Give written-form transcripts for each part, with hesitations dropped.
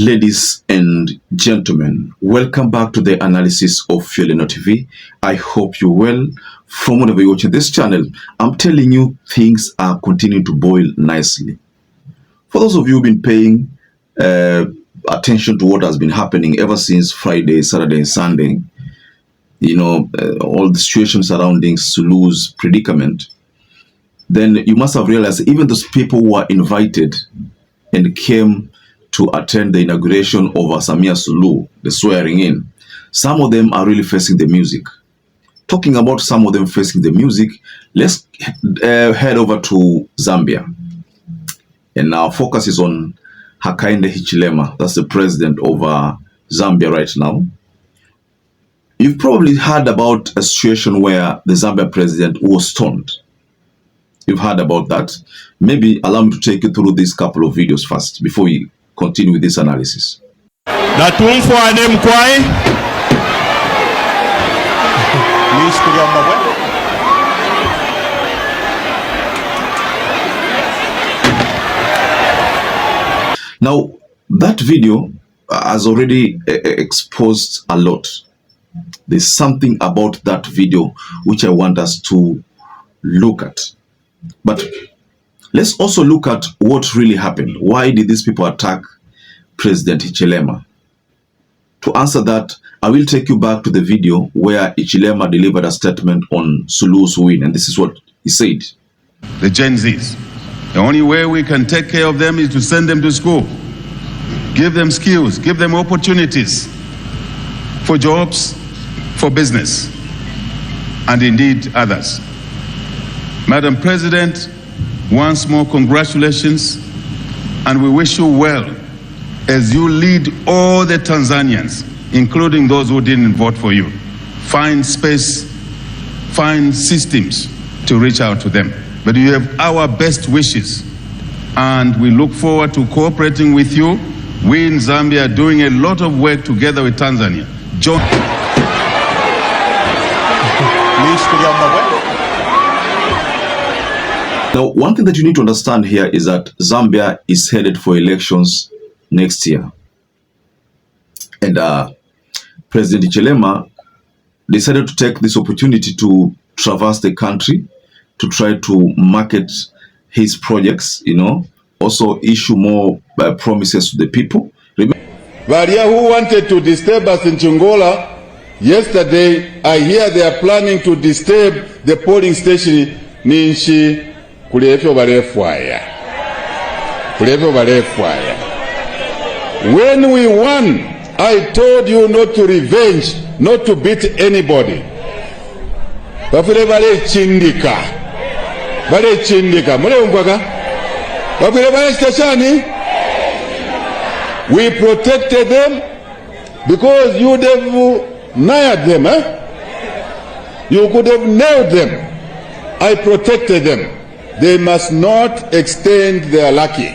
Ladies and gentlemen, welcome back to the analysis of YOLENO TV. I hope you're well. From whenever you're watching this channel, I'm telling you things are continuing to boil nicely. For those of you who've been paying attention to what has been happening ever since Friday, Saturday, and Sunday, you know, all the situations surrounding SULUHU's predicament, then you must have realized even those people who were invited and came to attend the inauguration of SAMIA SULUHU, the swearing in, some of them are really facing the music. Talking about some of them facing the music, let's head over to Zambia. And our focus is on Hichilema. That's the president of Zambia right now. You've probably heard about a situation where the Zambia president was stoned. You've heard about that. Maybe allow me to take you through these couple of videos first before we continue with this analysis. Now, that video has already exposed a lot. There's something about that video which I want us to look at. But let's also look at what really happened. Why did these people attack President Hichilema? To answer that, I will take you back to the video where Hichilema delivered a statement on SULUHU's win, and this is what he said. The Gen Zs, the only way we can take care of them is to send them to school, give them skills, give them opportunities for jobs, for business, and indeed others. Madam President, once more, congratulations, and we wish you well as you lead all the Tanzanians, including those who didn't vote for you. Find space, find systems to reach out to them. But you have our best wishes, and we look forward to cooperating with you. We in Zambia are doing a lot of work together with Tanzania. Now, one thing that you need to understand here is that Zambia is headed for elections next year. And President Hichilema decided to take this opportunity to traverse the country to try to market his projects, you know, also issue more promises to the people. Varia who wanted to disturb us in Chungola, yesterday I hear they are planning to disturb the polling station Ninshi. When we won, I told you not to revenge, not to beat anybody. We protected them because you would have nailed them. You could have nailed them. I protected them. They must not extend their lucky.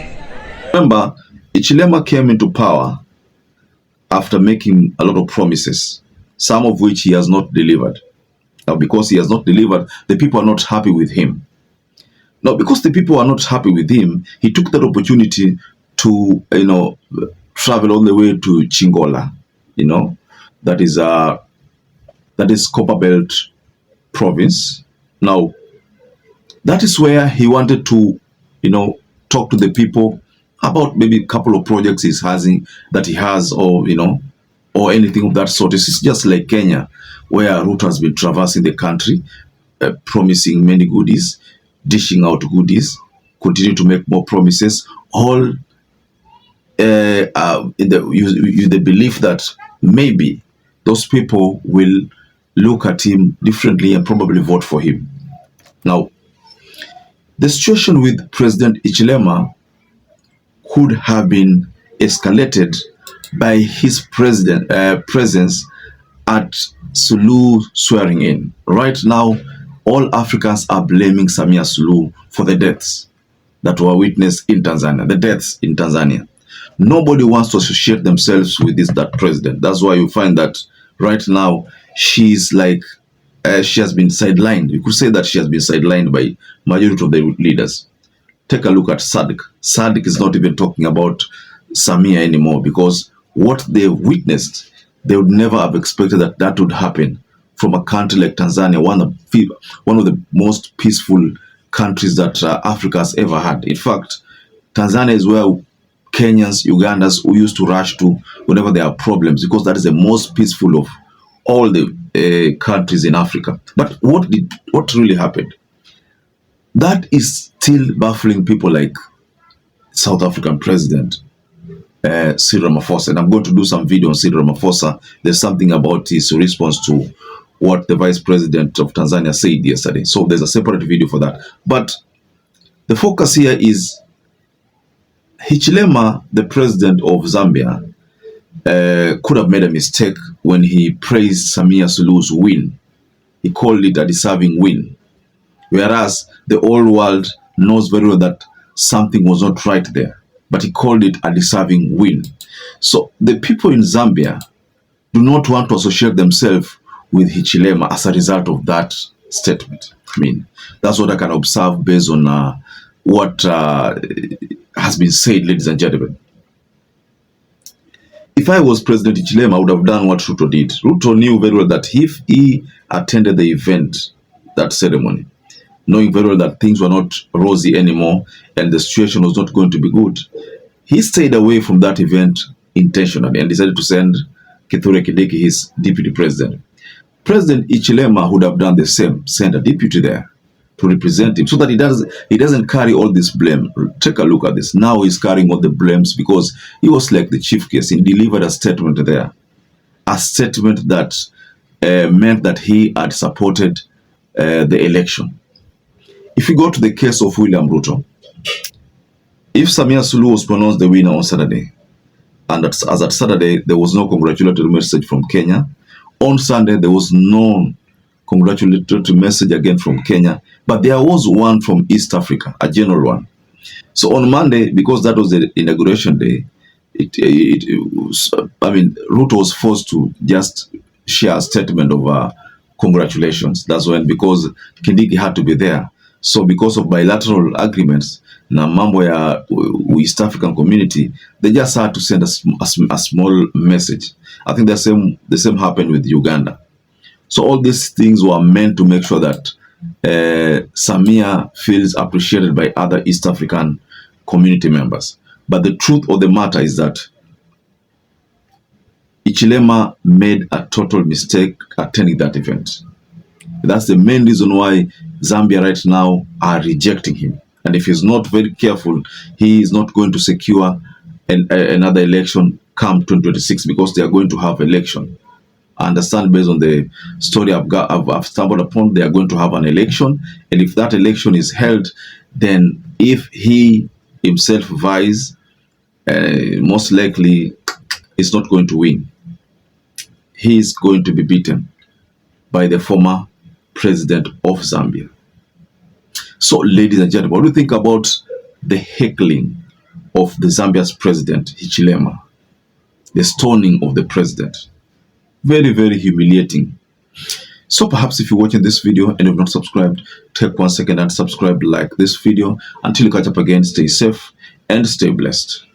Remember, Hichilema came into power after making a lot of promises, some of which he has not delivered. Now, because he has not delivered, the people are not happy with him. Now, because the people are not happy with him, he took that opportunity to, you know, travel all the way to Chingola, you know, that is Copperbelt province. Now, that is where he wanted to, you know, talk to the people about maybe a couple of projects he has, or, you know, or anything of that sort. It's just like Kenya, where Ruto has been traversing the country, promising many goodies, dishing out goodies, continue to make more promises, all in the belief that maybe those people will look at him differently and probably vote for him. Now, the situation with President Hichilema could have been escalated by his presence at SULUHU swearing in. Right now, all Africans are blaming SAMIA SULUHU for the deaths that were witnessed in Tanzania, the deaths in Tanzania. Nobody wants to associate themselves with that president. That's why you find that right now she's like, she has been sidelined. You could say that she has been sidelined by majority of the leaders. Take a look at SADC. SADC is not even talking about SAMIA anymore, because what they witnessed, they would never have expected that that would happen from a country like Tanzania, one of the most peaceful countries that Africa has ever had. In fact, Tanzania is where Kenyans, Ugandans who used to rush to whenever there are problems, because that is the most peaceful of all the countries in Africa. But what really happened? That is still baffling people like South African President Cyril Ramaphosa. And I'm going to do some video on Cyril Ramaphosa. There's something about his response to what the Vice President of Tanzania said yesterday. So there's a separate video for that. But the focus here is Hichilema, the president of Zambia, could have made a mistake when he praised Samia Suluhu's win. He called it a deserving win. Whereas the whole world knows very well that something was not right there. But he called it a deserving win. So the people in Zambia do not want to associate themselves with Hichilema as a result of that statement. I mean, that's what I can observe based on what has been said, ladies and gentlemen. If I was President Hichilema, I would have done what Ruto did. Ruto knew very well that if he attended the event, that ceremony, knowing very well that things were not rosy anymore and the situation was not going to be good, he stayed away from that event intentionally and decided to send Kithure Kindiki, his deputy president. President Hichilema would have done the same, send a deputy there to represent him so that he doesn't carry all this blame. Take a look at this. Now he's carrying all the blames because he was like the chief case. He delivered a statement there, a statement that meant that he had supported the election. If you go to the case of William Ruto, if Samia Suluhu was pronounced the winner on Saturday, and as at Saturday there was no congratulatory message from Kenya, on Sunday there was no congratulatory message again from Kenya, but there was one from East Africa, a general one. So on Monday, because that was the inauguration day, Ruto was forced to just share a statement of congratulations. That's when, because Kindiki had to be there. So because of bilateral agreements, na mambo ya East African community, they just had to send a small message. I think the same happened with Uganda. So all these things were meant to make sure that Samia feels appreciated by other East African community members. But the truth of the matter is that Hichilema made a total mistake attending that event. That's the main reason why Zambia right now are rejecting him. And if he's not very careful, he is not going to secure another election come 2026, because they are going to have election. I understand, based on the story I've stumbled upon, they are going to have an election. And if that election is held, then if he himself vies, most likely he's not going to win. He is going to be beaten by the former president of Zambia. So, ladies and gentlemen, what do you think about the heckling of the Zambia's president, Hichilema? The stoning of the president. Very, very humiliating. So perhaps if you're watching this video and you've not subscribed, take 1 second and subscribe, like this video. Until you catch up again, stay safe and stay blessed.